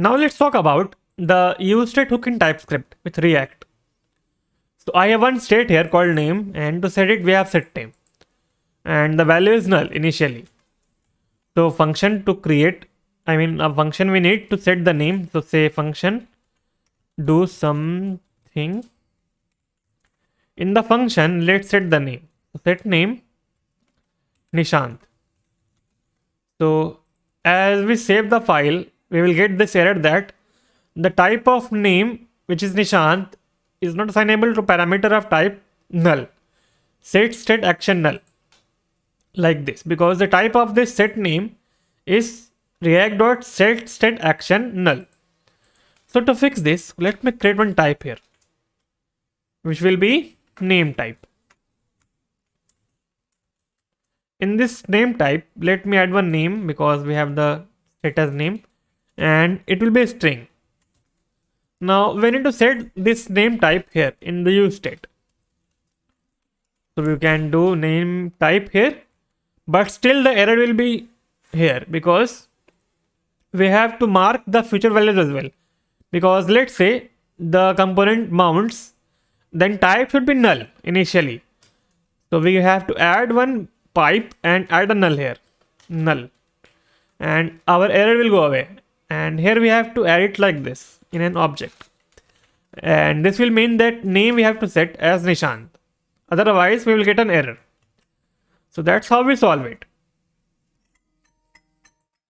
Now let's talk about the useState hook in TypeScript with React. So I have one state here called name, and to set it we have set name, and the value is null initially. So function to create, a function we need to set the name. So say function do something. In the function, let's set the name. Set name Nishant. So as we save the file, we will get this error that the type of name, which is Nishant, is not assignable to parameter of type null. Set state action null. Like this, because the type of this set name is react.set state action null. So to fix this, let me create one type here, which will be name type. In this name type, let me add one name because we have the set as name, and it will be a string. Now we need to set this name type here in the use state. So we can do name type here, but still the error will be here because we have to mark the future values as well. Because let's say the component mounts, then type should be null initially. So we have to add one pipe and add a null here, null, and our error will go away. And here we have to add it like this in an object, and this will mean that name we have to set as Nishant, otherwise we will get an error. So that's how we solve it.